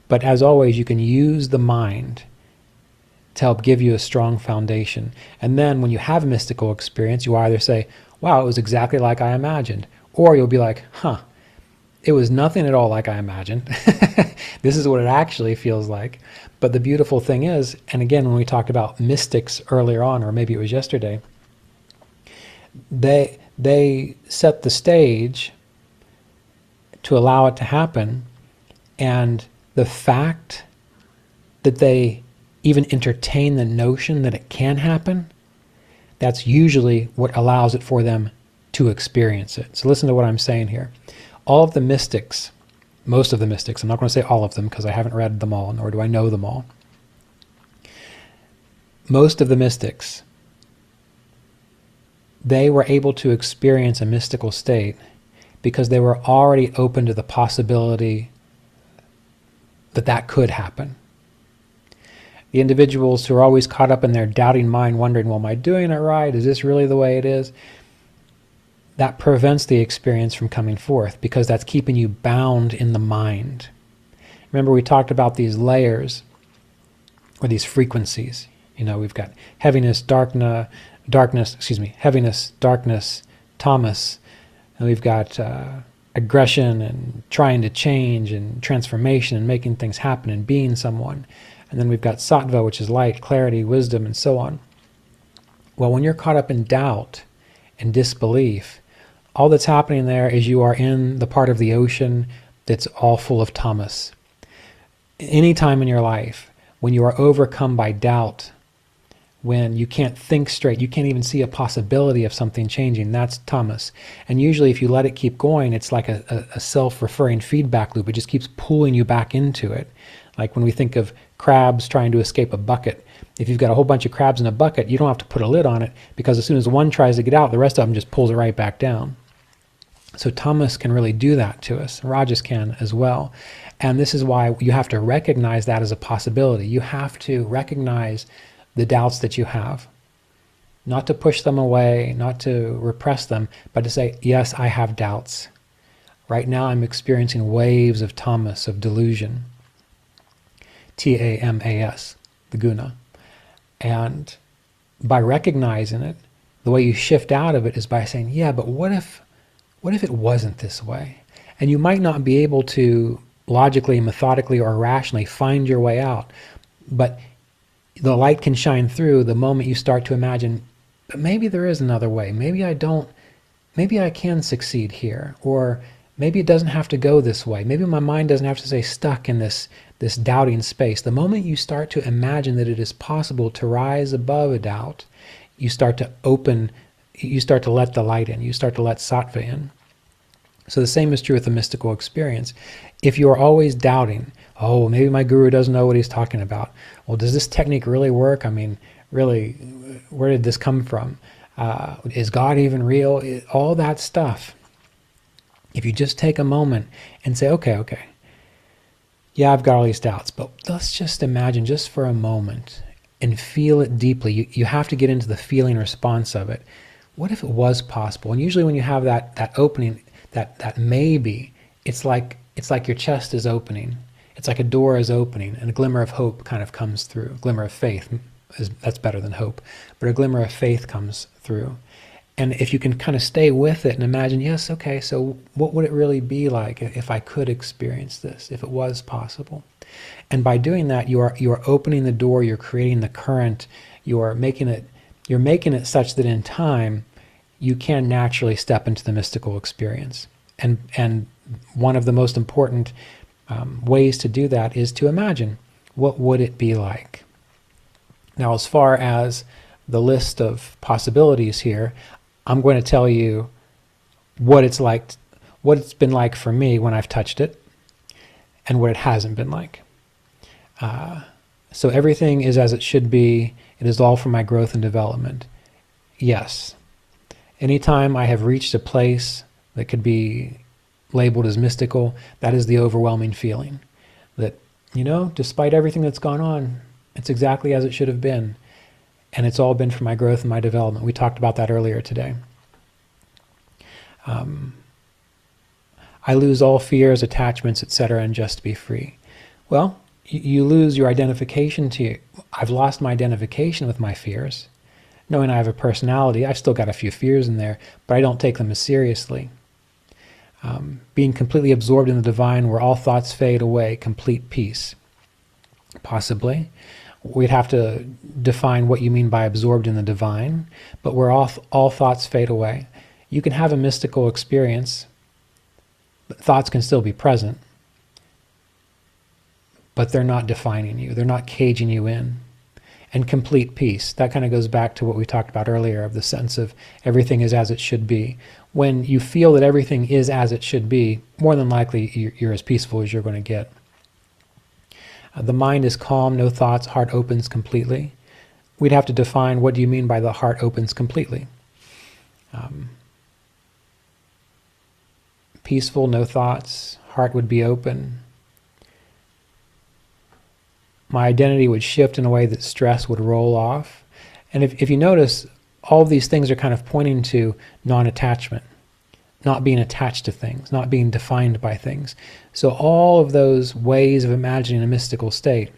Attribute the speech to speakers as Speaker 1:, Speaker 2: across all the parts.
Speaker 1: But as always, you can use the mind to help give you a strong foundation. And then when you have a mystical experience, you either say, wow, it was exactly like I imagined. Or you'll be like, huh, it was nothing at all like I imagined. This is what it actually feels like. But the beautiful thing is, and again, when we talked about mystics earlier on, or maybe it was yesterday, they set the stage to allow it to happen. And the fact that they even entertain the notion that it can happen, that's usually what allows it for them to experience it. So listen to what I'm saying here. All of the mystics, most of the mystics, I'm not going to say all of them because I haven't read them all, nor do I know them all. Most of the mystics, they were able to experience a mystical state because they were already open to the possibility that that could happen. The individuals who are always caught up in their doubting mind, wondering, well, am I doing it right? Is this really the way it is? That prevents the experience from coming forth because that's keeping you bound in the mind. Remember, we talked about these layers or these frequencies. You know, we've got heaviness, heaviness, darkness, tamas, and we've got aggression and trying to change and transformation and making things happen and being someone. And then we've got sattva, which is light, clarity, wisdom, and so on. Well, when you're caught up in doubt and disbelief, all that's happening there is you are in the part of the ocean that's all full of tamas. Any time in your life when you are overcome by doubt, when you can't think straight, you can't even see a possibility of something changing, that's tamas. And usually if you let it keep going, it's like a self-referring feedback loop. It just keeps pulling you back into it. Like when we think of crabs trying to escape a bucket. If you've got a whole bunch of crabs in a bucket, you don't have to put a lid on it because as soon as one tries to get out, the rest of them just pulls it right back down. So tamas can really do that to us. Rajas can as well. And this is why you have to recognize that as a possibility. You have to recognize the doubts that you have. Not to push them away, not to repress them, but to say, yes, I have doubts. Right now I'm experiencing waves of tamas, of delusion. T-A-M-A-S, the guna. And by recognizing it, the way you shift out of it is by saying, yeah, but what if it wasn't this way? And you might not be able to logically, methodically, or rationally find your way out, but the light can shine through the moment you start to imagine, but maybe there is another way. Maybe I can succeed here, or maybe it doesn't have to go this way. Maybe my mind doesn't have to stay stuck in this doubting space. The moment you start to imagine that it is possible to rise above a doubt, you start to let the light in, you start to let sattva in. So the same is true with the mystical experience. If you are always doubting, oh, maybe my guru doesn't know what he's talking about. Well, does this technique really work? I mean, really, where did this come from? Is God even real? All that stuff. If you just take a moment and say, okay, yeah, I've got all these doubts, but let's just imagine just for a moment and feel it deeply. You have to get into the feeling response of it. What if it was possible? And usually when you have that opening, that maybe, it's like your chest is opening. It's like a door is opening and a glimmer of hope kind of comes through. A glimmer of faith, that's better than hope, but a glimmer of faith comes through. And if you can kind of stay with it and imagine, yes, okay, so what would it really be like if I could experience this, if it was possible? And by doing that, you are opening the door, you're creating the current, you're making it such that in time, you can naturally step into the mystical experience. And one of the most important ways to do that is to imagine, what would it be like? Now, as far as the list of possibilities here, I'm going to tell you what it's been like for me when I've touched it, and what it hasn't been like. So everything is as it should be. It is all for my growth and development. Yes. Anytime I have reached a place that could be labeled as mystical, that is the overwhelming feeling. That, despite everything that's gone on, it's exactly as it should have been. And it's all been for my growth and my development. We talked about that earlier today. I lose all fears, attachments, etc., and just be free. Well, you lose your identification to, I've lost my identification with my fears. Knowing I have a personality, I've still got a few fears in there, but I don't take them as seriously. Being completely absorbed in the divine where all thoughts fade away, complete peace. Possibly. We'd have to define what you mean by absorbed in the divine, but where all thoughts fade away. You can have a mystical experience, but thoughts can still be present, but they're not defining you. They're not caging you in. And complete peace. That kind of goes back to what we talked about earlier of the sense of everything is as it should be. When you feel that everything is as it should be, more than likely you're as peaceful as you're going to get. The mind is calm, no thoughts, heart opens completely. We'd have to define what do you mean by the heart opens completely. Peaceful, no thoughts, heart would be open. My identity would shift in a way that stress would roll off. And if you notice, all of these things are kind of pointing to non-attachment, not being attached to things, not being defined by things. So all of those ways of imagining a mystical state,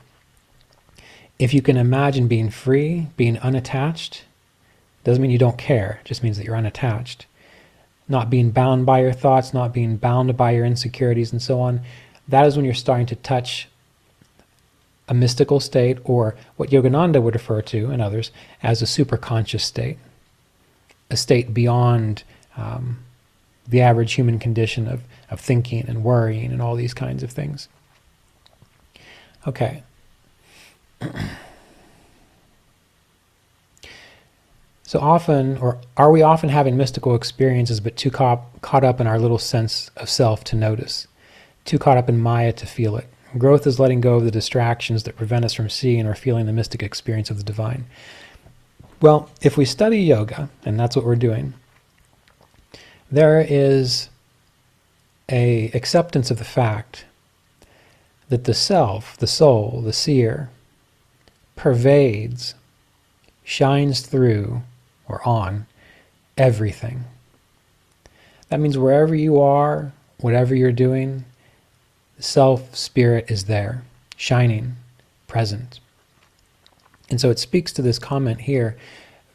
Speaker 1: if you can imagine being free, being unattached, doesn't mean you don't care, it just means that you're unattached. Not being bound by your thoughts, not being bound by your insecurities and so on, that is when you're starting to touch a mystical state, or what Yogananda would refer to, and others, as a superconscious state. A state beyond the average human condition of thinking and worrying and all these kinds of things. Okay. So often, or are we often having mystical experiences but too caught up in our little sense of self to notice, too caught up in Maya to feel it? Growth is letting go of the distractions that prevent us from seeing or feeling the mystic experience of the divine. Well, if we study yoga, and that's what we're doing, there is an acceptance of the fact that the self, the soul, the seer, pervades, shines through, or on, everything. That means wherever you are, whatever you're doing, the self, spirit is there, shining, present. And so it speaks to this comment here.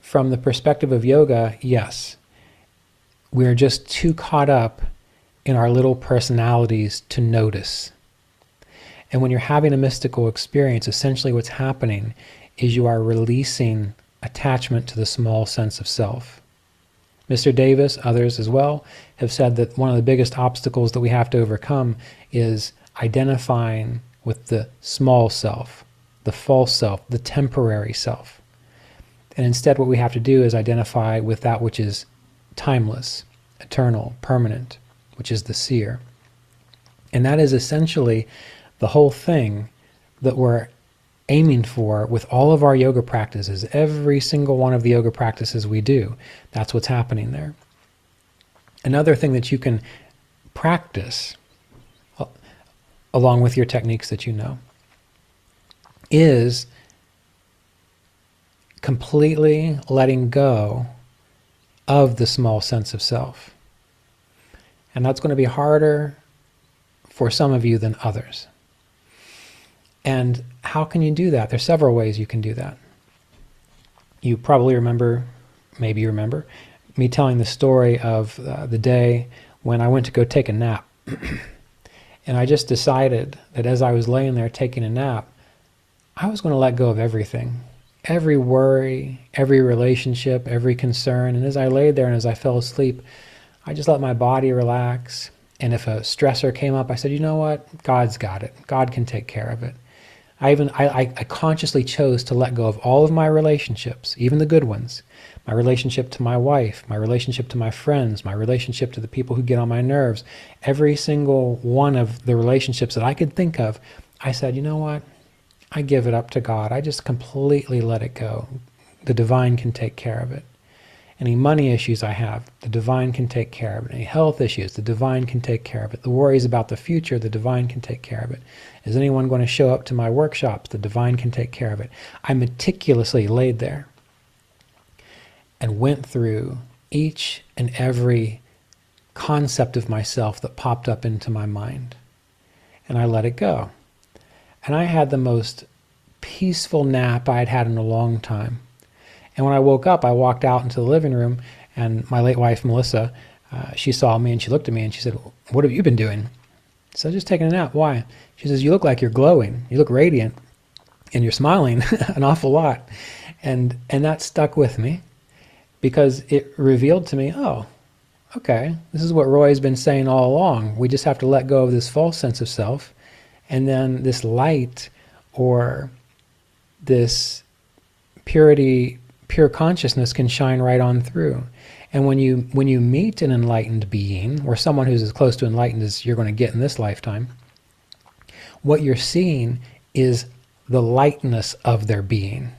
Speaker 1: From the perspective of yoga, yes, we're just too caught up in our little personalities to notice. And when you're having a mystical experience, essentially what's happening is you are releasing attachment to the small sense of self. Mr. Davis, others as well, have said that one of the biggest obstacles that we have to overcome is identifying with the small self, the false self, the temporary self. And instead what we have to do is identify with that which is timeless, eternal, permanent, which is the seer. And that is essentially the whole thing that we're aiming for with all of our yoga practices. Every single one of the yoga practices we do, that's what's happening there. Another thing that you can practice along with your techniques that you know is completely letting go of the small sense of self. And that's going to be harder for some of you than others. And how can you do that? There's several ways you can do that. You probably remember, maybe you remember, me telling the story of the day when I went to go take a nap. And I just decided that as I was laying there taking a nap, I was going to let go of everything. Every worry, every relationship, every concern. And as I laid there and as I fell asleep, I just let my body relax. And if a stressor came up, I said, you know what? God's got it. God can take care of it. I consciously chose to let go of all of my relationships, even the good ones. My relationship to my wife, my relationship to my friends, my relationship to the people who get on my nerves. Every single one of the relationships that I could think of, I said, you know what? I give it up to God. I just completely let it go. The divine can take care of it. Any money issues I have, the divine can take care of it. Any health issues, the divine can take care of it. The worries about the future, the divine can take care of it. Is anyone going to show up to my workshops? The divine can take care of it. I meticulously laid there and went through each and every concept of myself that popped up into my mind. And I let it go. And I had the most peaceful nap I'd had in a long time. And when I woke up, I walked out into the living room, and my late wife, Melissa, she saw me and she looked at me and she said, "What have you been doing?" So just taking a nap. Why? She says, "You look like you're glowing. You look radiant, and you're smiling an awful lot." And that stuck with me, because it revealed to me, oh, okay, this is what Roy's been saying all along. We just have to let go of this false sense of self, and then this light, or this purity, pure consciousness can shine right on through. And when you meet an enlightened being, or someone who's as close to enlightened as you're going to get in this lifetime, what you're seeing is the lightness of their being.